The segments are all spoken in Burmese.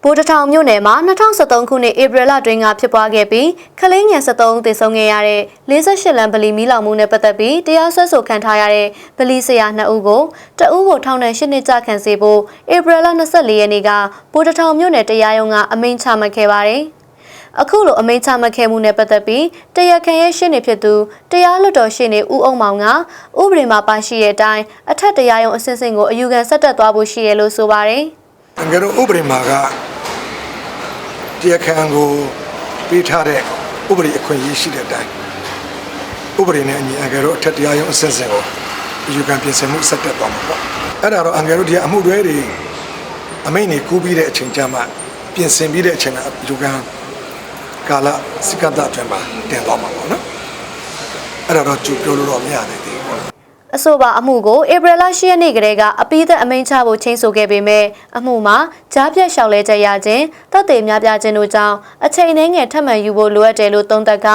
ဗိုလ်တထောင်မြို့နယ်မှာ2013ခုနှစ်ဧပြီလတွင်ကဖြစ်ပွားခဲ့ပြီးကလေးငယ်73ဦးသေဆုံးခဲ့ရတဲ့48လမ်းဗလီမီးလောင်မှုနဲ့ပတ်သက်ပြီးတရားစွဲဆိုခံထားရတဲ့ဗလီဆရာ2ဦးကိုတဦးကိုထောင်ဒဏ်8နှစ်ကြာခံစေဖို့ဧပြီလ24ရက်နေ့ကဗိုလ်တထောင်မြို့နယ်တရားရုံးကအမိန့်ချမှတ်ခဲ့ပါတယ်။အခုလိုအမိန့်ချမှတ်ခဲ့မှုနဲ့ပတ်သက်ပြီးတရားခံရဲ့ရှင်းနေဖြစ်သူတရားလွှတ်တော်ရှင်းနေဦးအောင်မောင်ကဥပဒေမှာပါရှိတဲ့အတိုင်းအထက်တရားရုံးအဆင့်ဆင့်ကိုအယူခံဆက်တက်သွားဖို့ရှိရလို့ဆိုပါတယ်။ငါတို့ဥပဒေမှာကတရားခံကိုပေးထားတဲ့ဥပဒေအခွင့်အရေးရှိတဲ့အတိုင်းဥပဒေနဲ့အညီအငယ်တို့အထက်တရားရုံးအဆင့်ဆင့်ကိုအယူခံပြင်ဆင်မှုဆက်တက်သွားမှာပေါ့အဲ့ဒါတော့အငယ်တို့ဒီအမှုတွေအမိန့်တွေကူးပြီးတဲ့အချိန်ကျမှပြင်ဆင်ပြီးတဲ့အချိန်ကအယူခံကာလစိကတအတွင်းမှာတင်သွားမှာပေါ့နော်အဲ့ဒါတော့ကြိုပြောလို့တော့မရနိုင်သေးဘူးအဆိုပါအမှုကိုဧပြီလ10ရက်နေ့ကတည်းကအပိသက်အမိန့်ချဖို့ချိန်ဆိုခဲ့ပေမဲ့အမှုမှာကြားပြတ်လျှောက်လဲချက်ရခြင်းတပ်တွေများပြခြင်းတို့ကြောင့်အချိန်နှဲငယ်ထပ်မံယူဖို့လိုအပ်တယ်လို့သုံးသပ်က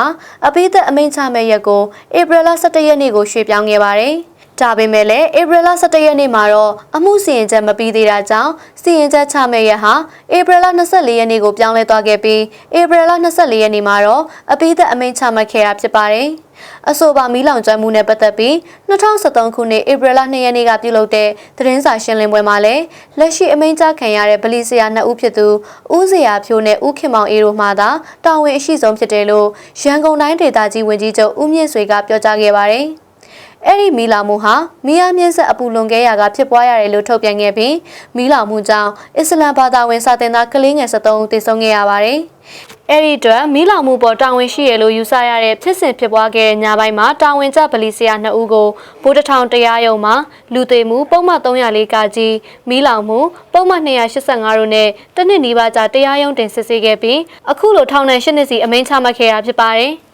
အပိသက်အမိန့်ချမဲ့ရက်ကိုဧပြီလ17ရက်နေ့ကိုရွှေ့ပြောင်းခဲ့ပါတယ်။ဒါပေမဲ့လည်းဧပြီလ17ရက်နေ့မှာတော့အမှုစီရင်ချက်မပြီးသေးတာကြောင့်စီရင်ချက်ချမဲ့ရက်ဟာဧပြီလ24ရက်နေ့ကိုပြောင်းလဲသွားခဲ့ပြီးဧပြီလ24ရက်နေ့မှာတော့အပိသက်အမိန့်ချမှတ်ခဲ့တာဖြစ်ပါတယ်။အဆိုပါမီးလောင်ကျွမ်းမှုနဲ့ပတ်သက်ပြီး2013ခုနှစ်ဧပြီလ2ရက်နေ့ကပြုလုပ်တဲ့သတင်းစာရှင်းလင်းပွဲမှာလည်းလက်ရှိအမိန့်ချခံရတဲ့ဗလီဆရာ2ဦးဖြစ်သူဦးစရာဖြိုးနဲ့ဦးခင်မောင်အေးတို့မှသာတာဝန်အရှိဆုံးဖြစ်တယ်လို့ရန်ကုန်တိုင်းဒေသကြီးဝန်ကြီးချုပ်ဦးမြင့်ဆွေကပြောကြားခဲ့ပါတယ်။အဲ့ဒီမီးလောင်မှုဟာမီးအားမြင့်ဆက်အပူလွန်ခဲ့ရာကဖြစ်ပွားရတယ်လို့ထုတ်ပြန်ခဲ့ပြီးမီးလောင်မှုကြောင့်အစ္စလမ်ဘာသာဝင်စာသင်သားကလေးငယ်73ဦးသေဆုံးခဲ့ရပါတယ်။အဲ့ဒီအတွက်မီးလောင်မှုပေါ်တာဝန်ရှိရလို့ယူဆရတဲ့ဖြစ်စဉ်ဖြစ်ပွားခဲ့တဲ့ညပိုင်းမှာတာဝန်ကျဗလီဆရာ2ဦးကိုဗိုလ်တထောင်တရားရုံးမှာလူသေမှုပုံမှန်304ကကြီးမီးလောင်မှုပုံမှန်285တို့နဲ့တနစ်နီးပါးကြာတရားရုံးတင်စစ်ဆေးခဲ့ပြီးအခုလိုထောင်ဒဏ်8နှစ်စီအမိန့်ချမှတ်ခဲ့တာဖြစ်ပါတယ်။